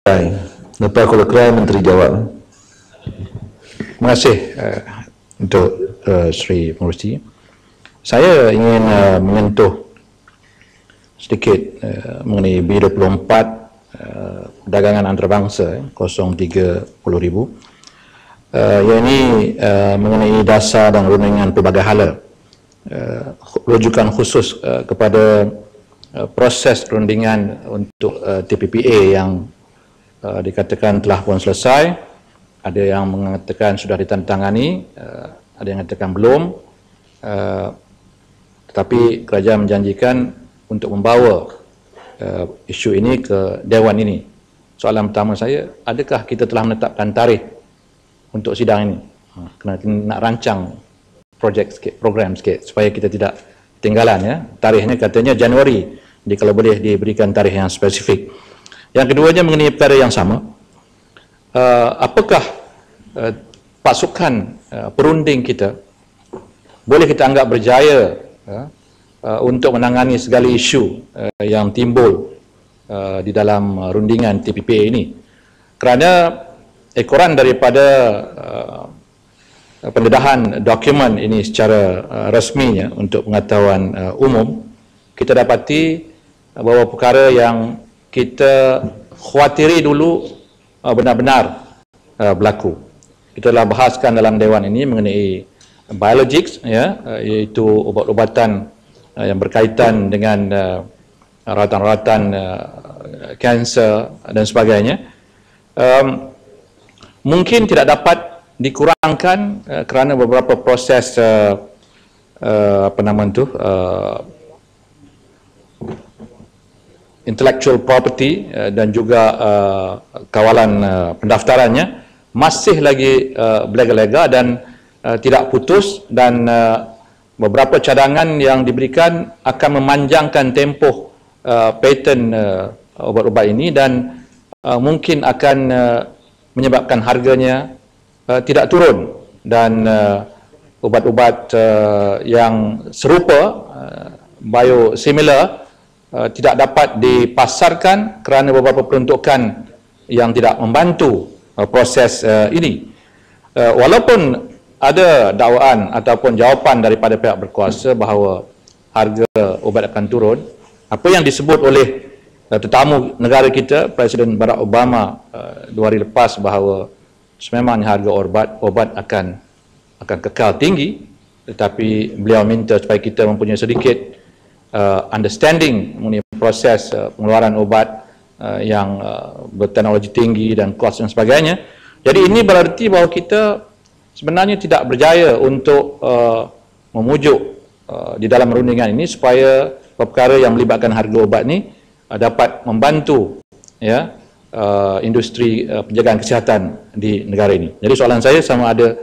Lepas Kolokrai Menteri jawab. Terima kasih untuk Sri Pengerusi. Saya ingin menyentuh sedikit mengenai B24 perdagangan antarabangsa 030,000. Yang ini mengenai dasar dan rundingan pelbagai hala. Rujukan khusus kepada proses perundingan untuk TPPA yang dikatakan telah pun selesai, ada yang mengatakan sudah ditandatangani, ada yang mengatakan belum, tetapi kerajaan menjanjikan untuk membawa isu ini ke Dewan ini. Soalan pertama saya, adakah kita telah menetapkan tarikh untuk sidang ini? Kena nak rancang projek sikit, program sikit supaya kita tidak ketinggalan ya. Tarikhnya katanya Januari, jadi kalau boleh diberikan tarikh yang spesifik. Yang keduanya mengenai perkara yang sama, apakah pasukan perunding kita boleh kita anggap berjaya untuk menangani segala isu yang timbul di dalam rundingan TPPA ini? Kerana ekoran daripada pendedahan dokumen ini secara rasminya untuk pengetahuan umum, kita dapati bahawa perkara yang kita khawatiri dulu benar-benar berlaku. Kita telah bahaskan dalam Dewan ini mengenai biologics, ya, iaitu ubat-ubatan yang berkaitan dengan rawatan-rawatan kanser dan sebagainya. Mungkin tidak dapat dikurangkan kerana beberapa proses intellectual property dan juga kawalan pendaftarannya masih lagi berlega-lega dan tidak putus, dan beberapa cadangan yang diberikan akan memanjangkan tempoh paten ubat-ubat ini dan mungkin akan menyebabkan harganya tidak turun, dan ubat-ubat yang serupa biosimilar tidak dapat dipasarkan kerana beberapa peruntukan yang tidak membantu proses ini. Walaupun ada dakwaan ataupun jawapan daripada pihak berkuasa bahawa harga ubat akan turun, apa yang disebut oleh tetamu negara kita, Presiden Barack Obama 2 hari lepas, bahawa sememangnya harga obat akan kekal tinggi, tetapi beliau minta supaya kita mempunyai sedikit understanding mengenai proses pengeluaran obat yang berteknologi tinggi dan kos dan sebagainya. Jadi ini berarti bahawa kita sebenarnya tidak berjaya untuk memujuk di dalam rundingan ini supaya perkara yang melibatkan harga obat ini dapat membantu ya industri penjagaan kesihatan di negara ini. Jadi soalan saya, sama ada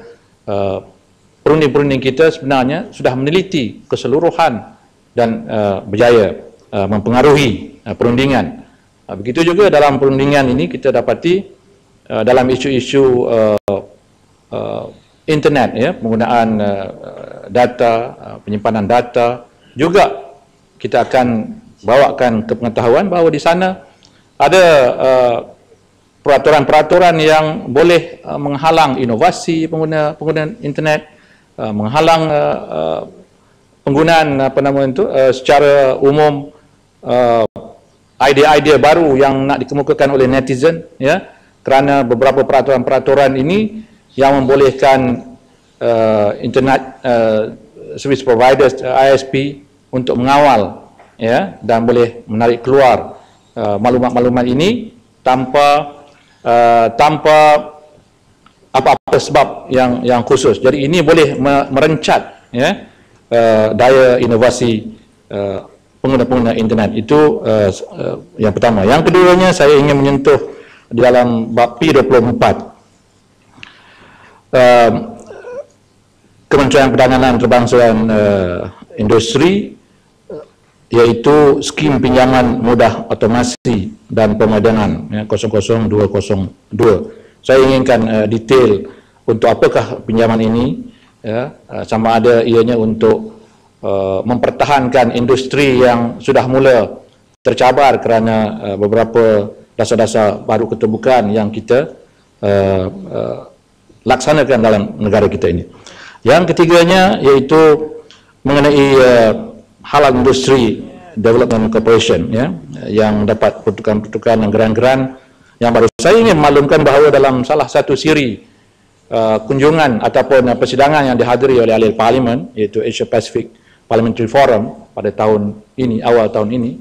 perunding-perunding kita sebenarnya sudah meneliti keseluruhan dan berjaya mempengaruhi perundingan. Begitu juga dalam perundingan ini kita dapati dalam isu-isu internet, ya, penggunaan data, penyimpanan data, juga kita akan bawakan ke pengetahuan bahawa di sana ada peraturan-peraturan yang boleh menghalang inovasi penggunaan internet, menghalang penggunaan secara umum idea-idea baru yang nak dikemukakan oleh netizen, ya, kerana beberapa peraturan-peraturan ini yang membolehkan internet service providers, ISP, untuk mengawal, ya, dan boleh menarik keluar maklumat-maklumat ini tanpa apa-apa sebab yang khusus. Jadi ini boleh merencat, ya, daya inovasi pengguna-pengguna internet. Itu yang pertama. Yang keduanya, saya ingin menyentuh di dalam bab P24, Kementerian Perdagangan Antarabangsa dan Industri, iaitu skim pinjaman mudah otomasi dan pemadangan, ya, 00202. Saya inginkan detail untuk apakah pinjaman ini, ya, sama ada ianya untuk mempertahankan industri yang sudah mula tercabar kerana beberapa dasar-dasar baru keterbukaan yang kita laksanakan dalam negara kita ini. Yang ketiganya iaitu mengenai Halal Industry Development Corporation, ya, yang dapat pertukaran-pertukaran anggaran-anggaran yang baru. Saya ingin maklumkan bahawa dalam salah satu siri kunjungan ataupun persidangan yang dihadiri oleh ahli parlimen, iaitu Asia Pacific Parliamentary Forum pada tahun ini, awal tahun ini,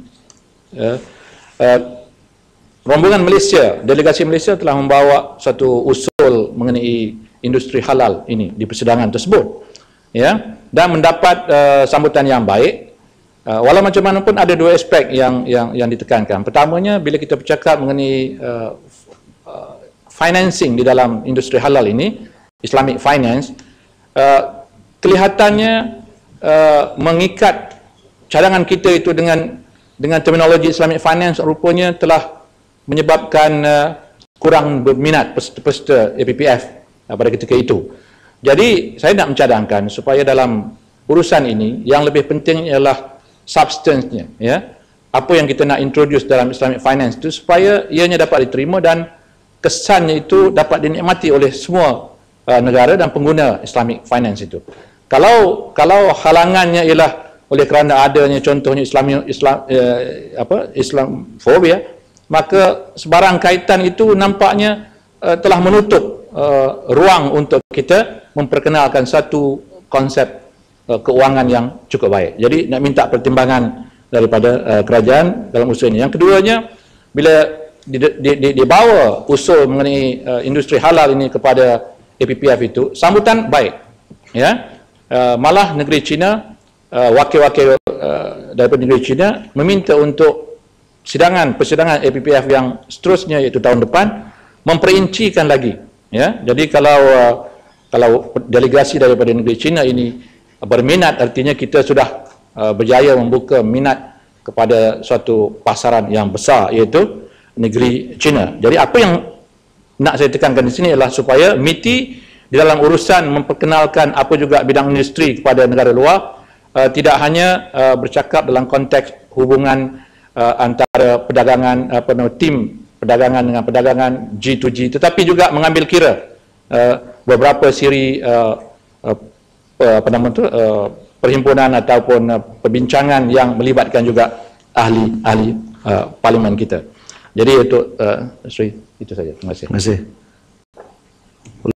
rombongan Malaysia, delegasi Malaysia telah membawa satu usul mengenai industri halal ini di persidangan tersebut, ya, dan mendapat sambutan yang baik. Walau macam mana pun ada dua aspek yang ditekankan. Pertamanya, bila kita bercakap mengenai financing di dalam industri halal ini, Islamic finance, kelihatannya mengikat cadangan kita itu dengan terminologi Islamic finance rupanya telah menyebabkan kurang berminat peserta APPF pada ketika itu. Jadi saya nak mencadangkan supaya dalam urusan ini yang lebih penting ialah substance-nya, ya. Apa yang kita nak introduce dalam Islamic finance itu supaya ianya dapat diterima dan kesannya itu dapat dinikmati oleh semua negara dan pengguna Islamic finance itu. Kalau halangannya ialah oleh kerana adanya contohnya Islamfobia, maka sebarang kaitan itu nampaknya telah menutup ruang untuk kita memperkenalkan satu konsep keuangan yang cukup baik. Jadi nak minta pertimbangan daripada kerajaan dalam usul ini. Yang keduanya, bila dibawa usul mengenai industri halal ini kepada APPF itu, sambutan baik, ya. Malah negeri China, wakil-wakil daripada negeri China meminta untuk persidangan APPF yang seterusnya, iaitu tahun depan, memperincikan lagi, ya. Jadi kalau delegasi daripada negeri China ini berminat, artinya kita sudah berjaya membuka minat kepada suatu pasaran yang besar, iaitu negeri China. Jadi apa yang nak saya tekankan di sini adalah supaya MITI di dalam urusan memperkenalkan apa juga bidang industri kepada negara luar, tidak hanya bercakap dalam konteks hubungan antara perdagangan, tim perdagangan dengan perdagangan G2G, tetapi juga mengambil kira beberapa siri perhimpunan ataupun perbincangan yang melibatkan juga ahli parlimen kita. Jadi itu saja. Terima kasih.